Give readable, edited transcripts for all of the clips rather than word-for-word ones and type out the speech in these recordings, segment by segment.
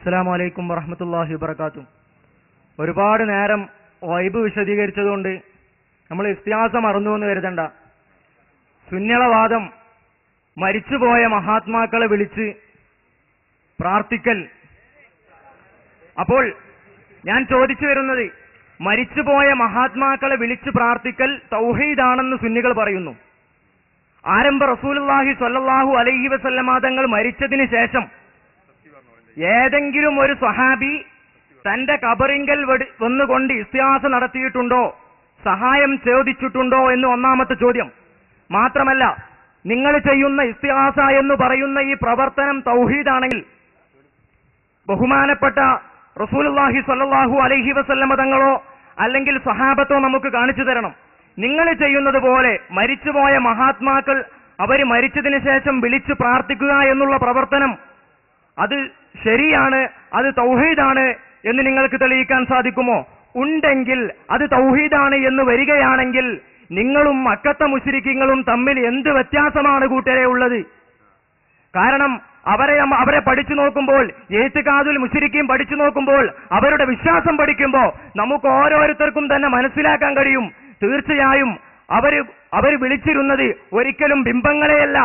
അസ്സലാമു അലൈക്കും വറഹ്മത്തുള്ളാഹി വബറകാതുഹു. ഒരുപാട് നേരം വൈബ് വിശദീകരിച്ചതുകൊണ്ട് നമ്മൾ ഇസ്തിഹാസം മറന്നു എന്ന് കരുതണ്ട. സുന്യളവാദം മരിച്ചുപോയ മഹാത്മാക്കളെ വിളിച്ച് പ്രാർത്ഥിക്കൽ. അപ്പോൾ ഞാൻ ചോദിച്ചു വരുന്നത്, മരിച്ചുപോയ മഹാത്മാക്കളെ വിളിച്ച് പ്രാർത്ഥിക്കൽ തൗഹീദാണെന്ന് സുന്നികൾ പറയുന്നു. ആരംഭ റസൂലുള്ളാഹി സ്വല്ലല്ലാഹു അലൈഹി വസല്ലമ തങ്ങൾ മരിച്ചതിന് ശേഷം ഏതെങ്കിലും ഒരു സ്വഹാബി തന്റെ ഖബറിങ്കൽ വന്നുകൊണ്ട് ഇസ്തിഹാസ നടത്തിയിട്ടുണ്ടോ, സഹായം ചോദിച്ചിട്ടുണ്ടോ എന്ന് ഒന്നാമത്തെ ചോദ്യം. മാത്രമല്ല, നിങ്ങൾ ചെയ്യുന്ന ഇസ്തിഹാസ എന്ന് പറയുന്ന ഈ പ്രവർത്തനം തൗഹീദാണെങ്കിൽ ബഹുമാനപ്പെട്ട റസൂലുള്ളാഹി സ്വല്ലല്ലാഹു അലൈഹി വസല്ലമ തങ്ങളോ അല്ലെങ്കിൽ സ്വഹാബത്തോ നമുക്ക് കാണിച്ചു തരണം. നിങ്ങൾ ചെയ്യുന്നത് പോലെ മരിച്ചുപോയ മഹാത്മാക്കൾ അവർ മരിച്ചതിന് ശേഷം വിളിച്ച് പ്രാർത്ഥിക്കുക എന്നുള്ള പ്രവർത്തനം അത് ശരിയാണ്, അത് തൗഹീദാണ് എന്ന് നിങ്ങൾക്ക് തെളിയിക്കാൻ സാധിക്കുമോ? ഉണ്ടെങ്കിൽ അത് തൗഹീദാണ് എന്ന് വരികയാണെങ്കിൽ നിങ്ങളും മക്കത്തെ മുശ്രിക്കുകളും തമ്മിൽ എന്ത് വ്യത്യാസമാണ് കൂട്ടരെ ഉള്ളത്? കാരണം അവരെ പഠിച്ചു നോക്കുമ്പോൾ, ഇഅ്തിഖാദുൽ മുശ്രിക്കീൻ പഠിച്ചു നോക്കുമ്പോൾ, അവരുടെ വിശ്വാസം പഠിക്കുമ്പോൾ നമുക്ക് ഓരോരുത്തർക്കും തന്നെ മനസ്സിലാക്കാൻ കഴിയും, തീർച്ചയായും അവര് വിളിച്ചിരുന്നത് ഒരിക്കലും ബിംബങ്ങളെയല്ല,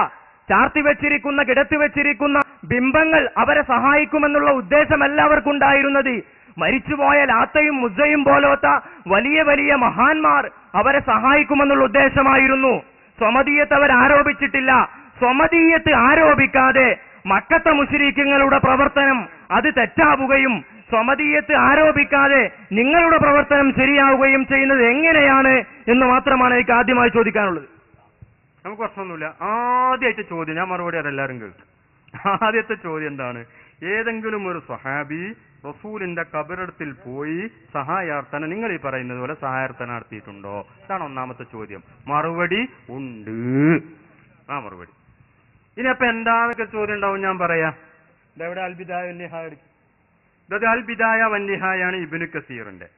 ചാർത്തി വെച്ചിരിക്കുന്ന കിടത്തി വെച്ചിരിക്കുന്ന ബിംബങ്ങൾ അവരെ സഹായിക്കുമെന്നുള്ള ഉദ്ദേശമല്ല അവർക്കുണ്ടായിരുന്നത്. മരിച്ചുപോയ ലാത്തയും മുസ്സയും പോലത്തെ വലിയ വലിയ മഹാന്മാർ അവരെ സഹായിക്കുമെന്നുള്ള ഉദ്ദേശമായിരുന്നു. സ്വമദീയത്ത് അവർ ആരോപിച്ചിട്ടില്ല. സ്വമദീയത്ത് ആരോപിക്കാതെ മക്കത്തെ മുശ്രിക്കുകളുടെ പ്രവർത്തനം അത് തെറ്റാവുകയും സ്വമദീയത്ത് ആരോപിക്കാതെ നിങ്ങളുടെ പ്രവർത്തനം ശരിയാവുകയും ചെയ്യുന്നത് എങ്ങനെയാണ് എന്ന് മാത്രമാണ് എനിക്ക് ആദ്യമായി ചോദിക്കാനുള്ളത്. നമുക്ക് പ്രശ്നമൊന്നുമില്ല. ആദ്യമായിട്ട് ചോദ്യം ഞാൻ മറുപടി അറിയാം, എല്ലാവരും കേൾക്കും. ആദ്യത്തെ ചോദ്യം എന്താണ്? ഏതെങ്കിലും ഒരു സ്വഹാബി റസൂലിന്റെ ഖബറിടത്തിൽ പോയി സഹായാർത്ഥന, നിങ്ങൾ ഈ പറയുന്നത് പോലെ സഹായാർത്ഥന നടത്തിയിട്ടുണ്ടോ? ഇതാണ് ഒന്നാമത്തെ ചോദ്യം. മറുപടി ഉണ്ട്. മറുപടി. ഇനി അപ്പൊ എന്താന്നൊക്കെ ചോദ്യം ഉണ്ടാവും, ഞാൻ പറയാം. ഇതെവിടെ അൽബിദായ വന്നിഹായ, ഇത് അൽബിദായ വന്നിഹായാണ് ഇബ്നു കസീറിന്റെ.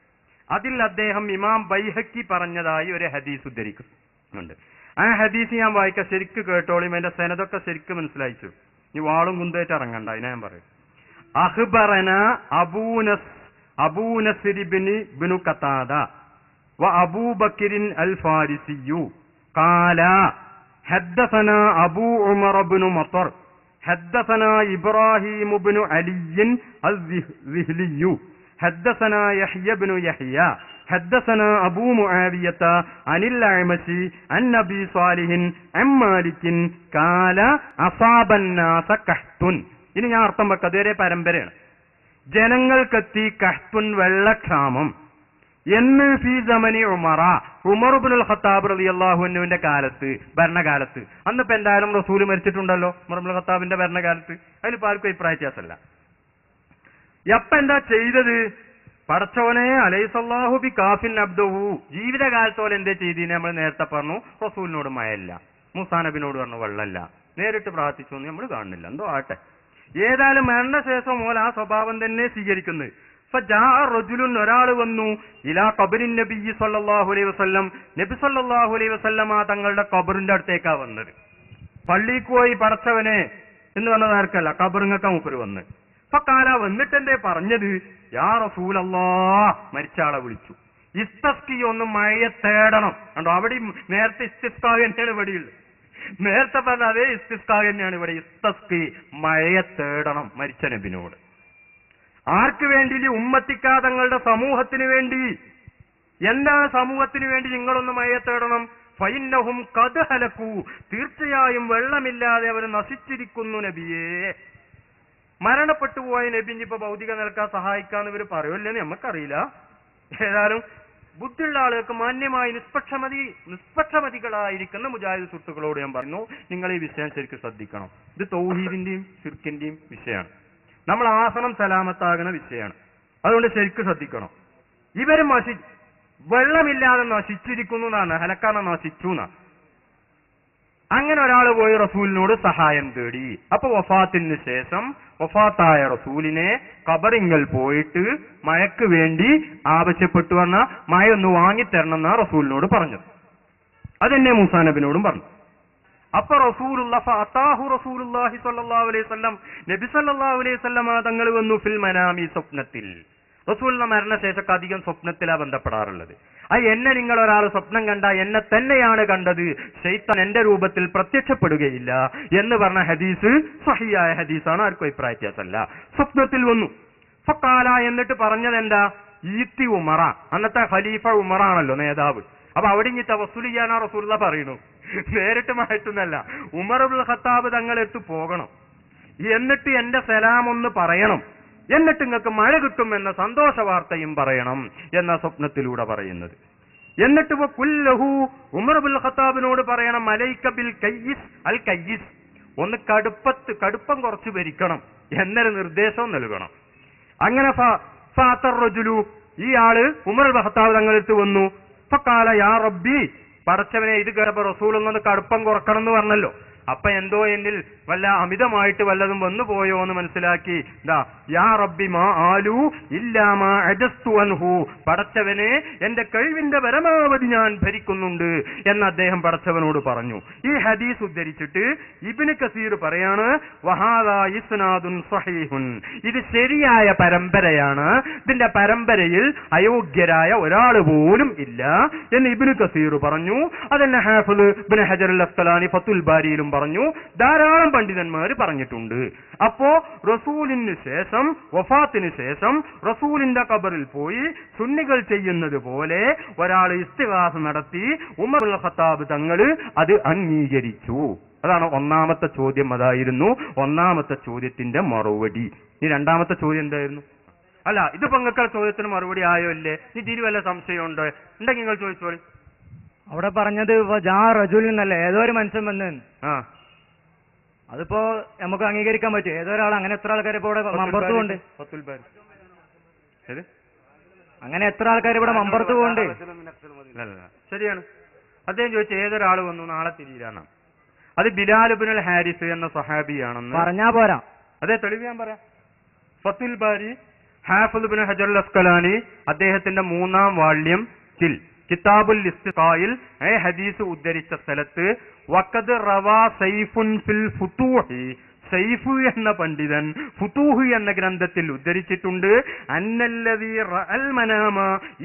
അതിൽ അദ്ദേഹം ഇമാം ബൈഹഖി പറഞ്ഞതായി ഒരു ഹദീസ് ഉദ്ധരിക്കുന്നുണ്ട്. ആ ഹദീസ് ഞാൻ വായിക്കാം, ശരിക്ക് കേട്ടോളിയും. എന്റെ സനദൊക്കെ ശരിക്ക് മനസ്സിലായിച്ചു. ഈ വാളും കുന്തേറ്റ് ഇറങ്ങണ്ട, അതിനെ ഞാൻ പറയും. അഖ്ബറന അബൂനസ്ർ ഇബ്നു ഖതാദ വ അബൂബക്കർ അൽ ഫാരിസിയു ഖാല ഹദ്ദസന അബൂ ഉമർ ഇബ്നു മത്തർ ഹദ്ദസന ഇബ്രാഹിം ഇബ്നു അലി അൽ-സിഹ്ലിയു حدثنا يحيى بن يحيى حدثنا أبو معاوية عن الأعمش عن أبي صالح عن مالك قال أصاب الناس قحط. ഇനി ഞാൻ അർത്ഥം വെക്കാം, അതേ പരമ്പരയാണ്. ജനങ്ങൾക്കെത്തി കഹ്തുൻ, വെള്ളക്ഷാമം എന്ന് ഫീ സമനി ഉമറ, ഉമർ ഇബ്നുൽ ഖത്താബ് റളിയല്ലാഹു അൻഹുവിന്റെ കാലത്ത്, ഭരണകാലത്ത്. അന്നിപ്പോ എന്തായാലും റസൂൽ മരിച്ചിട്ടുണ്ടല്ലോ ഉമർ ഇബ്നുൽ ഖത്താബിന്റെ ഭരണകാലത്ത്. അതിലിപ്പോ ആർക്കും അഭിപ്രായ വ്യത്യാസമല്ല. എപ്പ എന്താ ചെയ്തത്? പടച്ചോനെ അലൈസല്ലാഹു ബി കാഫിൻ അബ്ദുഹു, ജീവിതകാലത്തോലെ എന്തേ ചെയ്തീനെ നമ്മൾ നേരത്തെ പറഞ്ഞു. റസൂലിനോട് മഴയില്ല, മൂസാ നബിനോട് പറഞ്ഞു വെള്ളമില്ല, നേരിട്ട് പ്രാർത്ഥിച്ചു എന്ന് നമ്മൾ കാണുന്നില്ല. എന്തോ ആട്ടെ, ഏതായാലും മരണശേഷം മോൽ ആ സ്വഭാവം തന്നെ സ്വീകരിക്കുന്നത്. റജുലുൻ, ഒരാൾ വന്നു, ഇലാ ഖബറിൻ നബി സല്ലല്ലാഹു അലൈഹി വസല്ലം, നബി സല്ലല്ലാഹു അലൈഹി വസല്ലമ തങ്ങളുടെ ഖബറിന്റെ അടുത്തേക്കാ വന്നത്. പള്ളിക്ക് പോയി പടച്ചവനെ എന്ന് പറഞ്ഞത് ആർക്കല്ല, ഖബറിങ്ങക്ക മൂപ്പര് വന്ന്. ഫഖാല, വന്നിട്ട് എന്തേ പറഞ്ഞത്? യാ റസൂലല്ലാഹ്, മരിച്ചാളെ വിളിച്ചു. ഇസ്തസ്കി, ഒന്ന് മഴയെ തേടണം. കണ്ടോ, അവിടെ നേരത്തെ ഇസ്തിസ്കാ തന്നെയാണ് ഇവിടെയുള്ളത്. നേരത്തെ പറഞ്ഞ അതേ ഇസ്തിസ്കാ തന്നെയാണ് ഇവിടെ. ഇസ്തസ്കി, മഴയെ തേടണം മരിച്ച നബിനോട്. ആർക്ക് വേണ്ടി? ഉമ്മത്തിക്കാ, തങ്ങളുടെ സമൂഹത്തിന് വേണ്ടി. എന്താണ് സമൂഹത്തിന് വേണ്ടി നിങ്ങളൊന്ന് മഴയെ തേടണം? ഫൈന്നഹും ഖദ് ഹലകൂ, തീർച്ചയായും വെള്ളമില്ലാതെ അവർ നശിച്ചിരിക്കുന്നു നബിയേ. മരണപ്പെട്ടു പോയ നബി ഇനിയിപ്പോ ഭൗതിക നിലക്കാൻ സഹായിക്കാന്ന് ഇവർ പറയുമല്ലെന്ന് നമുക്കറിയില്ല. ഏതായാലും ബുദ്ധിയുള്ള ആളുകൾക്ക് മാന്യമായി നിഷ്പക്ഷമതികളായിരിക്കുന്ന മുജാഹിദ് സുഹൃത്തുക്കളോട് ഞാൻ പറഞ്ഞു, നിങ്ങൾ ഈ വിഷയം ശരിക്കും ശ്രദ്ധിക്കണം. ഇത് തൗഹീദിന്റെയും ശിർക്കിന്റെയും വിഷയമാണ്. നമ്മൾ ആസനം സലാമത്താകുന്ന വിഷയമാണ്. അതുകൊണ്ട് ശരിക്കും ശ്രദ്ധിക്കണം. ഇവര് വെള്ളമില്ലാതെ നശിച്ചിരിക്കുന്നു എന്നാണ്, ഹലക്കാതെ നശിച്ചു എന്നാണ്. അങ്ങനെ ഒരാൾ പോയി റസൂലിനോട് സഹായം തേടി. അപ്പൊ വഫാത്തിന് ശേഷം വഫാത്തായ റസൂലിനെ ഖബറിങ്കൽ പോയിട്ട് മഴയ്ക്ക് വേണ്ടി ആവശ്യപ്പെട്ടു പറഞ്ഞ മഴ ഒന്ന് വാങ്ങിത്തരണം എന്നാ റസൂലിനോട് പറഞ്ഞത്. അതെന്നെ മൂസാ നബിനോടും പറഞ്ഞു. അപ്പൊ റസൂലുള്ളാഹി സ്വല്ലല്ലാഹു അലൈഹി വസല്ലം നബി സല്ലല്ലാഹു അലൈഹി വസല്ലം തങ്ങൾ വന്നു ഫിൽ മനാമി, സ്വപ്നത്തിൽ. റസൂലിന്റെ മരണശേഷമൊക്കെ അധികം സ്വപ്നത്തിലാ ബന്ധപ്പെടാറുള്ളത്. എന്നെ നിങ്ങൾ ഒരാൾ സ്വപ്നം കണ്ട എന്നെ തന്നെയാണ് കണ്ടത്, ശൈത്താൻ എന്റെ രൂപത്തിൽ പ്രത്യക്ഷപ്പെടുകയില്ല എന്ന് പറഞ്ഞ ഹദീസ് സഹിയായ ഹദീസാണ്, ആർക്കും അഭിപ്രായ വ്യത്യാസമല്ല. സ്വപ്നത്തിൽ വന്നു. ഫഖാല, എന്നിട്ട് പറഞ്ഞത് എന്താ? ഈത്തി ഉമറ, അന്നത്തെ ഖലീഫ ഉമറാണല്ലോ നേതാവ്. അപ്പൊ അവിടെ ഇനി തവസ്സുൽ ചെയ്യാനാ റസൂലുള്ളാഹി പറയുന്നു, നേരിട്ട് മാറ്റുന്നല്ല. ഉമർ ഇബ്നുൽ ഖത്താബ് തങ്ങളെടുത്ത് പോകണം, എന്നിട്ട് എന്റെ സലാം ഒന്ന് പറയണം, എന്നിട്ട് നിങ്ങൾക്ക് മഴ കിട്ടും എന്ന സന്തോഷ വാർത്തയും പറയണം എന്ന സ്വപ്നത്തിലൂടെ പറയുന്നത്. എന്നിട്ട് കുല്ലഹു, ഉമർ ഇബ്നുൽ ഖത്താബിനോട് പറയണം, അലൈക ബിൽ കയ്യിസ് അൽ കയ്യിസ്, ഒന്ന് കടുപ്പം കുറച്ച് ഭരിക്കണം എന്നൊരു നിർദ്ദേശവും നൽകണം. അങ്ങനെ ഫാത്തർ റജുലു, ഈ ആള് ഉമർ ഇബ്നുൽ ഖത്താബ് തങ്ങളെടുത്ത് വന്നു. ഫഖാല യാ റബ്ബി, പടച്ചവനെ, ഇത് കേട്ടപ്പോ റസൂലൊന്ന് കടുപ്പം കുറക്കണം എന്ന് പറഞ്ഞല്ലോ. അപ്പൊ എന്തോ എന്നിൽ വല്ല അമിതമായിട്ട് വല്ലതും വന്നു പോയോ എന്ന് മനസ്സിലാക്കി, യാ റബ്ബി മാ ആലു ഇല്ലാ മാ അജസ്തു അൻഹു, പടച്ചവനെ എന്റെ കഴിവിന്റെ പരമാവധി ഞാൻ ഭരിക്കുന്നുണ്ട് എന്ന് അദ്ദേഹം പടച്ചവനോട് പറഞ്ഞു. ഈ ഹദീസ് ഉദ്ധരിച്ചിട്ട് ഇബ്നു കസീർ പറയാണ്, വഹാദാ ഇസ്നാദുൻ സഹീഹുൻ, ഇത് ശരിയായ പരമ്പരയാണ്, ഇതിന്റെ പരമ്പരയിൽ അയോഗ്യരായ ഒരാൾ പോലും ഇല്ല എന്ന് ഇബ്നു കസീർ പറഞ്ഞു. അതന്നെ ഹാഫിദ് ഇബ്നു ഹജർ അൽ അസ്ഖലാനി ഫത്തുൽ ബാരിയിലും പറഞ്ഞു, ധാരാളം പണ്ഡിതന്മാർ പറഞ്ഞിട്ടുണ്ട്. അപ്പോ റസൂലിന് ശേഷം, വഫാത്തിന് ശേഷം റസൂലിന്റെ ഖബറിൽ പോയി സുന്നികൾ ചെയ്യുന്നത് പോലെ ഒരാൾ ഇസ്തിഗാസ നടത്തി ഉമർ ഇബ്നുൽ ഖത്താബ് തങ്ങൾ അത് അംഗീകരിച്ചു. അതാണ് ഒന്നാമത്തെ ചോദ്യം. അതായിരുന്നു ഒന്നാമത്തെ ചോദ്യത്തിന്റെ മറുപടി. ഈ രണ്ടാമത്തെ ചോദ്യം എന്തായിരുന്നു? അല്ല, ഇത് പങ്കുക്കളുടെ ചോദ്യത്തിന് മറുപടി ആയോ അല്ലേ? ഇതിൽ വല്ല സംശയമുണ്ടോ? ഉണ്ടെങ്കിൽ നിങ്ങൾ ചോദിച്ചോളി. അവിടെ പറഞ്ഞത് റജുലിന്നല്ല, ഏതോ ഒരു മനുഷ്യൻ വന്ന്. അതിപ്പോ നമുക്ക് അംഗീകരിക്കാൻ പറ്റും. ഏതോ ഒരാൾ, അങ്ങനെ എത്ര ആൾക്കാർ ഇപ്പൊ ഇവിടെ മമ്പർത്ത് കൊണ്ട്, അങ്ങനെ എത്ര ആൾക്കാർ ഇവിടെ മമ്പർത്ത് കൊണ്ട്. ശരിയാണ്. അദ്ദേഹം ചോദിച്ചു ഏതൊരാൾ വന്നു നാളെ തിരിയിലാണ്. അത് ബിലാൽ ഇബ്നുൽ ഹാരിസ് എന്ന സഹാബിയാണെന്ന് പറഞ്ഞാ പോരാ. അതെ, തെളിവ് ഞാൻ പറയാം. ഫത്തുൽ ബാരി ഹാഫിദ് ഇബ്നു ഹജർ അൽ അസ്ഖലാനി അദ്ദേഹത്തിന്റെ 3-ാം വാള്യത്തിൽ കിതാബുൽ ഇസ്തിഖായിൽ ഹദീസ് ഉദ്ധരിച്ച സ്ഥലത്ത് വഖദ് റവാ സൈഫുൻ ഫിൽ ഫുതൂഹി, സൈഫ് എന്ന പണ്ഡിതൻ ഫുതൂഹ് എന്ന ഗ്രന്ഥത്തിൽ ഉദ്ധരിച്ചിട്ടുണ്ട്, അന്നല്ലദീ റഅൽ മനാമ,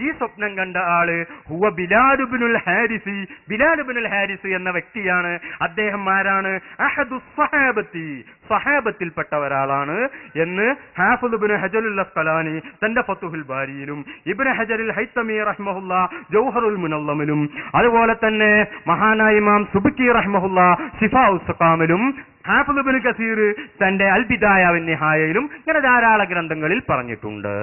ഈ സ്വപ്നം കണ്ട ആള് ഹുവ ബിലാൽ ഇബ്നുൽ ഹാരിസ്, ബിലാൽ ഇബ്നുൽ ഹാരിസ് എന്ന വ്യക്തിയാണ്. അദ്ദേഹം ആരാണ്? അഹദു സ്വഹാബത്തി, സ്വഹാബത്തിൽപ്പെട്ട ഒരാളാണ് എന്ന് ഹാഫിദ് ഇബ്നു ഹജർ അൽ അസ്ഖലാനി തന്റെ ഫതുഹുൽ ബാരിയിലും ഇബ്നു ഹജർ അൽ ഹൈതമി റഹ്മഹുല്ലാ ജൗഹറുൽ മുനല്ലമിലും അതുപോലെ തന്നെ മഹാനായ ഇമാം സുബ്കി റഹ്മഹുല്ലാ ശിഫാഉസ് സഖാമിലും ഹാഫിദ് ഇബ്നു കസീർ തന്റെ അൽ ബിദായ വൻ നിഹായയിലും ഇങ്ങനെ ധാരാളം ഗ്രന്ഥങ്ങളിൽ പറഞ്ഞിട്ടുണ്ട്.